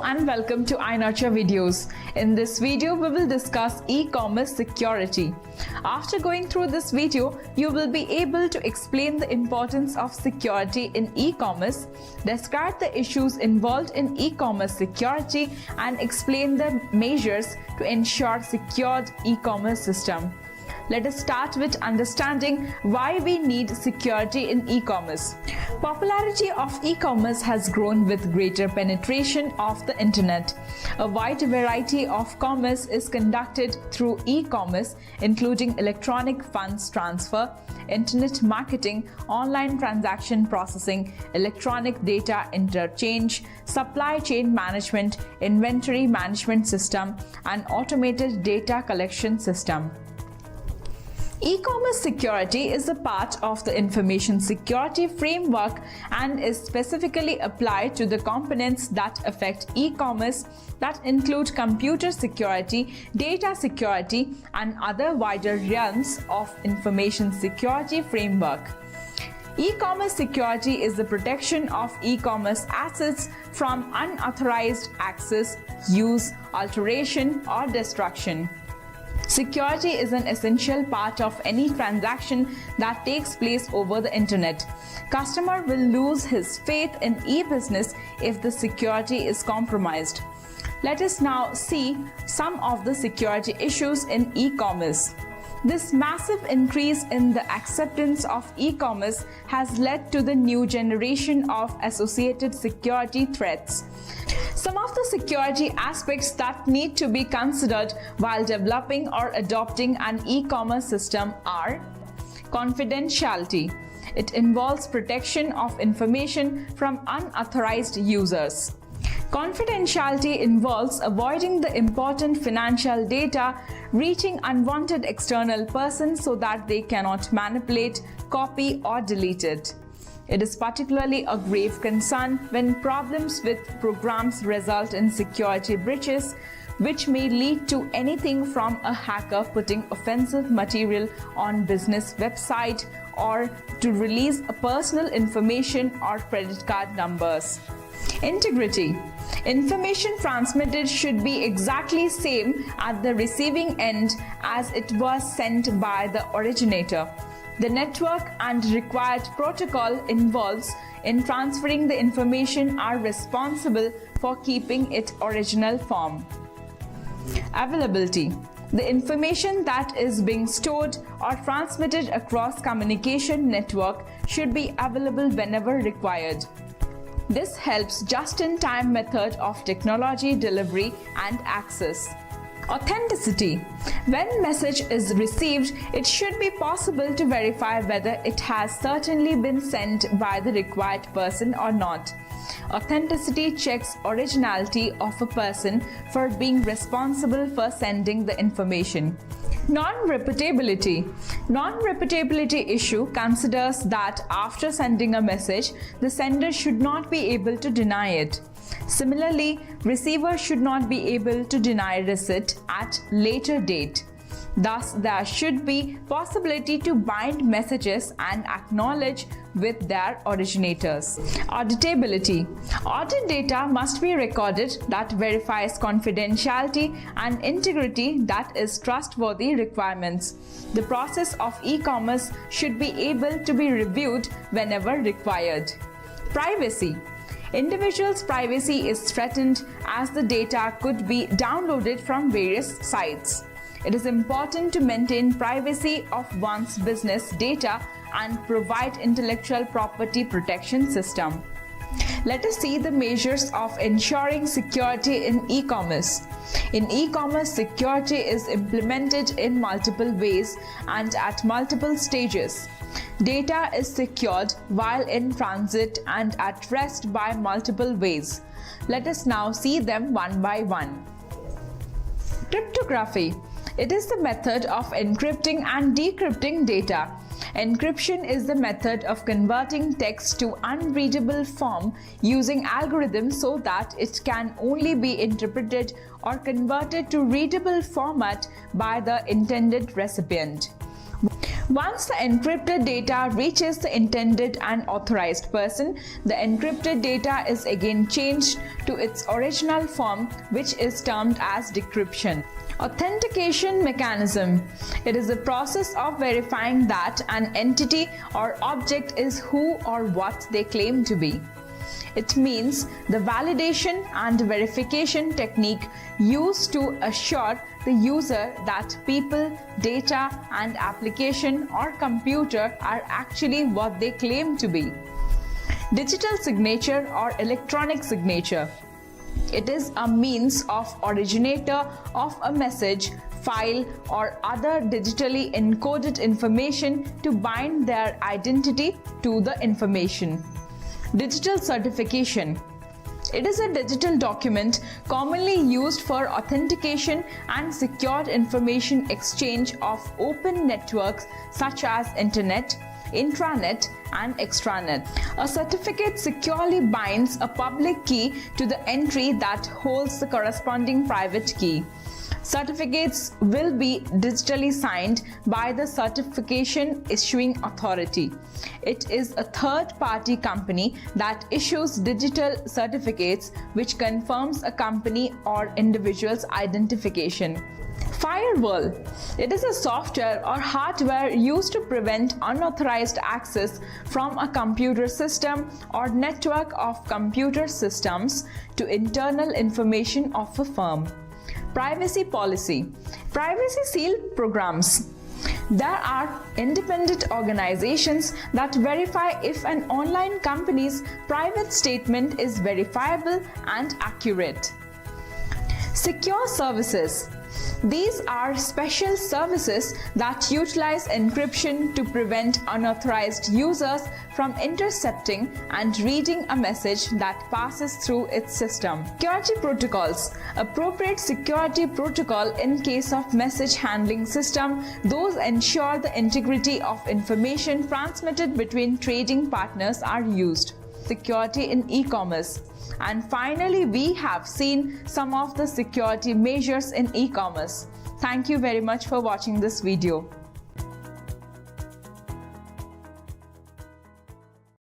Hello and welcome to iNurture Videos. In this video, we will discuss e-commerce security. After going through this video, you will be able to explain the importance of security in e-commerce, describe the issues involved in e-commerce security, and explain the measures to ensure secured e-commerce system. Let us start with understanding why we need security in e-commerce. Popularity of e-commerce has grown with greater penetration of the internet. A wide variety of commerce is conducted through e-commerce, including electronic funds transfer, internet marketing, online transaction processing, electronic data interchange, supply chain management, inventory management system, and automated data collection system. E-commerce security is a part of the information security framework and is specifically applied to the components that affect e-commerce that include computer security, data security, and other wider realms of information security framework. E-commerce security is the protection of e-commerce assets from unauthorized access, use, alteration, or destruction. Security is an essential part of any transaction that takes place over the internet. Customer will lose his faith in e-business if the security is compromised. Let us now see some of the security issues in e-commerce. This massive increase in the acceptance of e-commerce has led to the new generation of associated security threats. Some of the security aspects that need to be considered while developing or adopting an e-commerce system are confidentiality. It involves protection of information from unauthorized users. Confidentiality involves avoiding the important financial data reaching unwanted external persons so that they cannot manipulate, copy, or delete it. It is particularly a grave concern when problems with programs result in security breaches, which may lead to anything from a hacker putting offensive material on business website or to release personal information or credit card numbers. Integrity. Information transmitted should be exactly same at the receiving end as it was sent by the originator. The network and required protocol involved in transferring the information are responsible for keeping its original form. Availability. The information that is being stored or transmitted across communication network should be available whenever required. This helps just-in-time method of technology delivery and access. Authenticity. When message is received, it should be possible to verify whether it has certainly been sent by the required person or not. Authenticity checks originality of a person for being responsible for sending the information. Non-repeatability. Non-repeatability issue considers that after sending a message, the sender should not be able to deny it. Similarly, receiver should not be able to deny receipt at later date. Thus, there should be possibility to bind messages and acknowledge with their originators. Auditability. Audit data must be recorded that verifies confidentiality and integrity that is trustworthy requirements. The process of e-commerce should be able to be reviewed whenever required. Privacy. Individuals' privacy is threatened as the data could be downloaded from various sites. It is important to maintain privacy of one's business data and provide intellectual property protection system. Let us see the measures of ensuring security in e-commerce. In e-commerce, security is implemented in multiple ways and at multiple stages. Data is secured while in transit and at rest by multiple ways. Let us now see them one by one. Cryptography. It is the method of encrypting and decrypting data. Encryption is the method of converting text to unreadable form using algorithms so that it can only be interpreted or converted to readable format by the intended recipient. Once the encrypted data reaches the intended and authorized person, the encrypted data is again changed to its original form, which is termed as decryption. Authentication mechanism. It is a process of verifying that an entity or object is who or what they claim to be. It means the validation and verification technique used to assure the user that people, data, and application or computer are actually what they claim to be. Digital signature or electronic signature. It is a means of originator of a message, file, or other digitally encoded information to bind their identity to the information. Digital certification. It is a digital document commonly used for authentication and secured information exchange of open networks such as Internet, intranet, and extranet. A certificate securely binds a public key to the entry that holds the corresponding private key. Certificates will be digitally signed by the certification issuing authority. It is a third-party company that issues digital certificates which confirms a company or individual's identification. Firewall. It is a software or hardware used to prevent unauthorized access from a computer system or network of computer systems to internal information of a firm. Privacy policy. Privacy seal programs. There are independent organizations that verify if an online company's private statement is verifiable and accurate. Secure services. These are special services that utilize encryption to prevent unauthorized users from intercepting and reading a message that passes through its system. Security protocols. Appropriate security protocol in case of message handling system. Those ensure the integrity of information transmitted between trading partners are used. Security in e-commerce. And finally, we have seen some of the security measures in e-commerce. Thank you very much for watching this video.